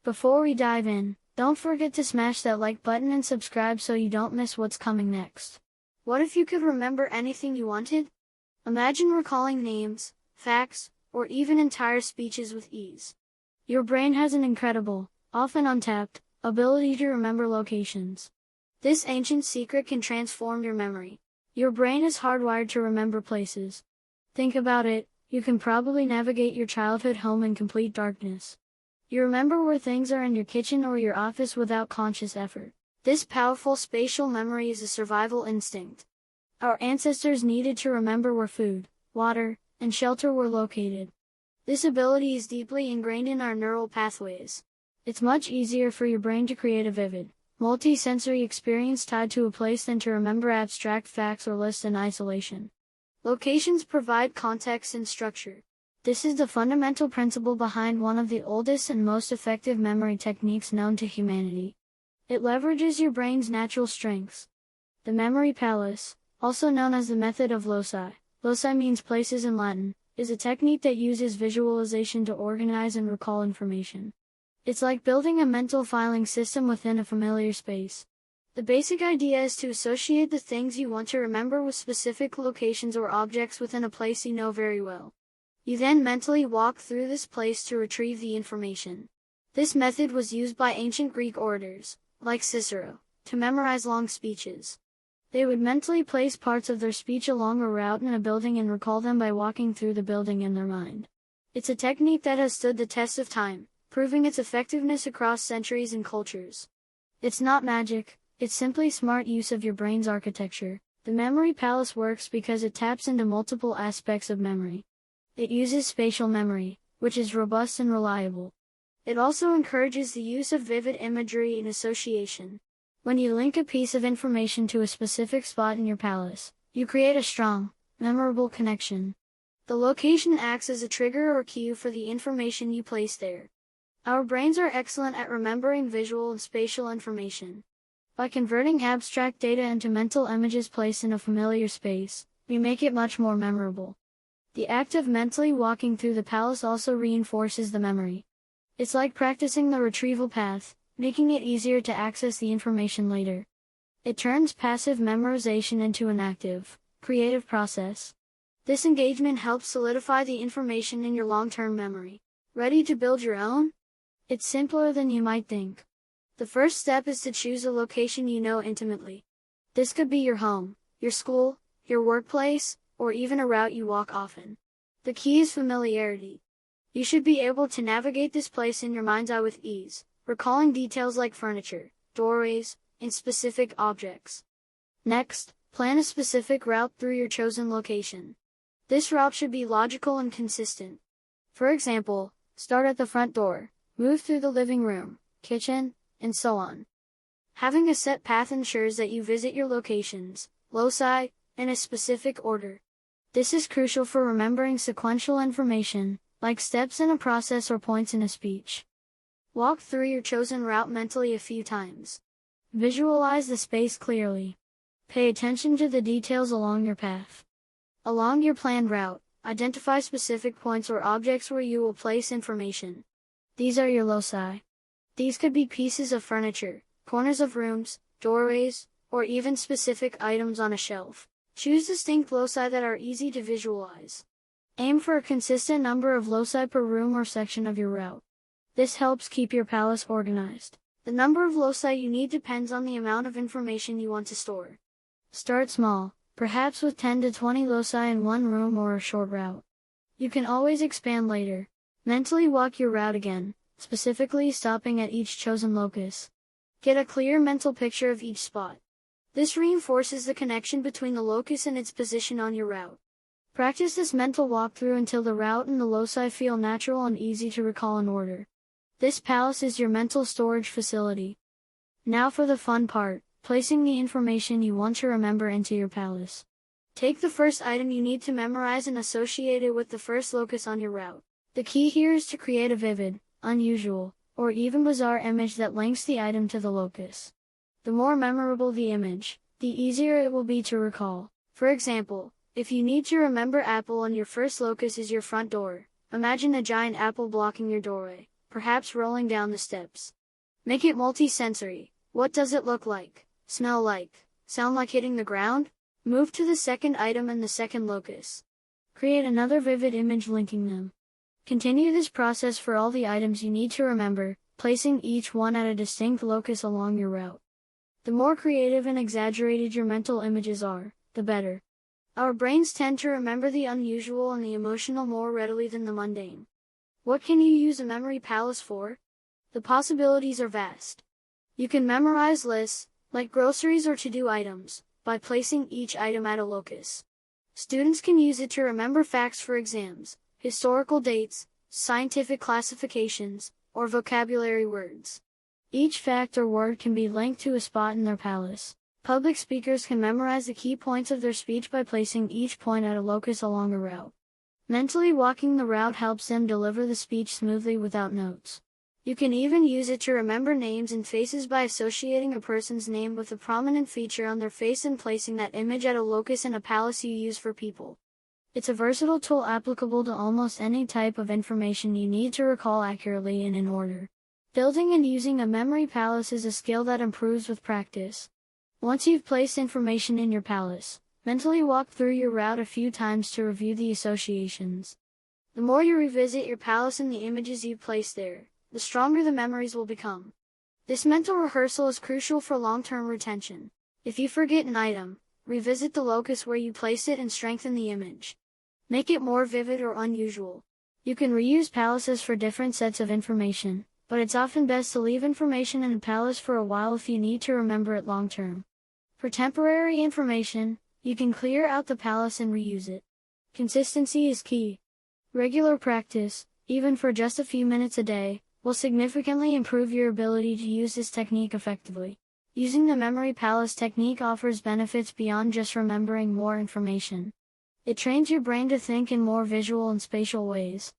Before we dive in, don't forget to smash that like button and subscribe so you don't miss what's coming next. What if you could remember anything you wanted? Imagine recalling names, facts, or even entire speeches with ease. Your brain has an incredible, often untapped, ability to remember locations. This ancient secret can transform your memory. Your brain is hardwired to remember places. Think about it, you can probably navigate your childhood home in complete darkness. You remember where things are in your kitchen or your office without conscious effort. This powerful spatial memory is a survival instinct. Our ancestors needed to remember where food, water, and shelter were located. This ability is deeply ingrained in our neural pathways. It's much easier for your brain to create a vivid, multi-sensory experience tied to a place than to remember abstract facts or lists in isolation. Locations provide context and structure. This is the fundamental principle behind one of the oldest and most effective memory techniques known to humanity. It leverages your brain's natural strengths. The memory palace, also known as the method of loci, loci means places in Latin, is a technique that uses visualization to organize and recall information. It's like building a mental filing system within a familiar space. The basic idea is to associate the things you want to remember with specific locations or objects within a place you know very well. You then mentally walk through this place to retrieve the information. This method was used by ancient Greek orators, like Cicero, to memorize long speeches. They would mentally place parts of their speech along a route in a building and recall them by walking through the building in their mind. It's a technique that has stood the test of time, proving its effectiveness across centuries and cultures. It's not magic, it's simply smart use of your brain's architecture. The memory palace works because it taps into multiple aspects of memory. It uses spatial memory, which is robust and reliable. It also encourages the use of vivid imagery and association. When you link a piece of information to a specific spot in your palace, you create a strong, memorable connection. The location acts as a trigger or cue for the information you place there. Our brains are excellent at remembering visual and spatial information. By converting abstract data into mental images placed in a familiar space, we make it much more memorable. The act of mentally walking through the palace also reinforces the memory. It's like practicing the retrieval path, making it easier to access the information later. It turns passive memorization into an active, creative process. This engagement helps solidify the information in your long-term memory. Ready to build your own? It's simpler than you might think. The first step is to choose a location you know intimately. This could be your home, your school, your workplace, or even a route you walk often. The key is familiarity. You should be able to navigate this place in your mind's eye with ease, recalling details like furniture, doorways, and specific objects. Next, plan a specific route through your chosen location. This route should be logical and consistent. For example, start at the front door, move through the living room, kitchen, and so on. Having a set path ensures that you visit your locations, loci, in a specific order. This is crucial for remembering sequential information, like steps in a process or points in a speech. Walk through your chosen route mentally a few times. Visualize the space clearly. Pay attention to the details along your path. Along your planned route, identify specific points or objects where you will place information. These are your loci. These could be pieces of furniture, corners of rooms, doorways, or even specific items on a shelf. Choose distinct loci that are easy to visualize. Aim for a consistent number of loci per room or section of your route. This helps keep your palace organized. The number of loci you need depends on the amount of information you want to store. Start small, perhaps with 10 to 20 loci in one room or a short route. You can always expand later. Mentally walk your route again, specifically stopping at each chosen locus. Get a clear mental picture of each spot. This reinforces the connection between the locus and its position on your route. Practice this mental walkthrough until the route and the loci feel natural and easy to recall in order. This palace is your mental storage facility. Now for the fun part, placing the information you want to remember into your palace. Take the first item you need to memorize and associate it with the first locus on your route. The key here is to create a vivid, unusual, or even bizarre image that links the item to the locus. The more memorable the image, the easier it will be to recall. For example, if you need to remember apple and your first locus is your front door, imagine a giant apple blocking your doorway. perhaps rolling down the steps. Make it multi-sensory. What does it look like, smell like, sound like hitting the ground? Move to the second item and the second locus. Create another vivid image linking them. Continue this process for all the items you need to remember, placing each one at a distinct locus along your route. The more creative and exaggerated your mental images are, the better. Our brains tend to remember the unusual and the emotional more readily than the mundane. What can you use a memory palace for? The possibilities are vast. You can memorize lists, like groceries or to-do items, by placing each item at a locus. Students can use it to remember facts for exams, historical dates, scientific classifications, or vocabulary words. Each fact or word can be linked to a spot in their palace. Public speakers can memorize the key points of their speech by placing each point at a locus along a route. Mentally walking the route helps them deliver the speech smoothly without notes. You can even use it to remember names and faces by associating a person's name with a prominent feature on their face and placing that image at a locus in a palace you use for people. It's a versatile tool applicable to almost any type of information you need to recall accurately and in order. Building and using a memory palace is a skill that improves with practice. Once you've placed information in your palace, mentally walk through your route a few times to review the associations. The more you revisit your palace and the images you've placed there, the stronger the memories will become. This mental rehearsal is crucial for long-term retention. If you forget an item, revisit the locus where you placed it and strengthen the image. Make it more vivid or unusual. You can reuse palaces for different sets of information, but it's often best to leave information in a palace for a while if you need to remember it long-term. For temporary information, you can clear out the palace and reuse it. Consistency is key. Regular practice, even for just a few minutes a day, will significantly improve your ability to use this technique effectively. Using the memory palace technique offers benefits beyond just remembering more information. It trains your brain to think in more visual and spatial ways.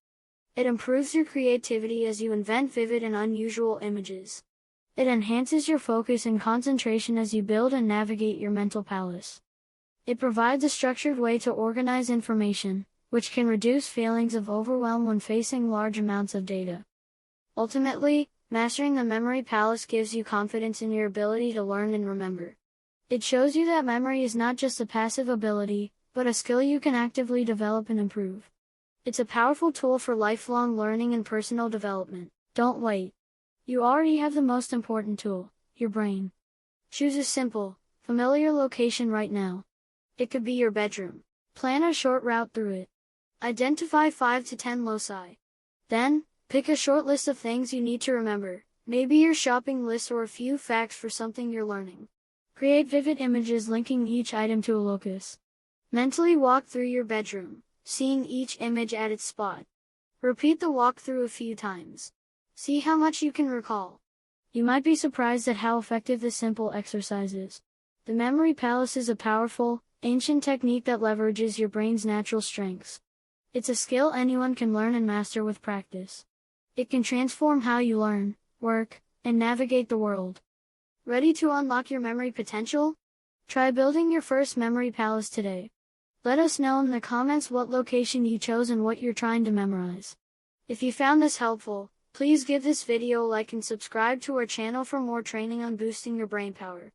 It improves your creativity as you invent vivid and unusual images. It enhances your focus and concentration as you build and navigate your mental palace. It provides a structured way to organize information, which can reduce feelings of overwhelm when facing large amounts of data. Ultimately, mastering the memory palace gives you confidence in your ability to learn and remember. It shows you that memory is not just a passive ability, but a skill you can actively develop and improve. It's a powerful tool for lifelong learning and personal development. Don't wait. You already have the most important tool, your brain. Choose a simple, familiar location right now. It could be your bedroom. Plan a short route through it. Identify 5 to 10 loci. Then, pick a short list of things you need to remember, maybe your shopping list or a few facts for something you're learning. Create vivid images linking each item to a locus. Mentally walk through your bedroom, seeing each image at its spot. Repeat the walkthrough a few times. See how much you can recall. You might be surprised at how effective this simple exercise is. The memory palace is a powerful, ancient technique that leverages your brain's natural strengths. It's a skill anyone can learn and master with practice. It can transform how you learn, work, and navigate the world. Ready to unlock your memory potential? Try building your first memory palace today. Let us know in the comments what location you chose and what you're trying to memorize. If you found this helpful, please give this video a like and subscribe to our channel for more training on boosting your brain power.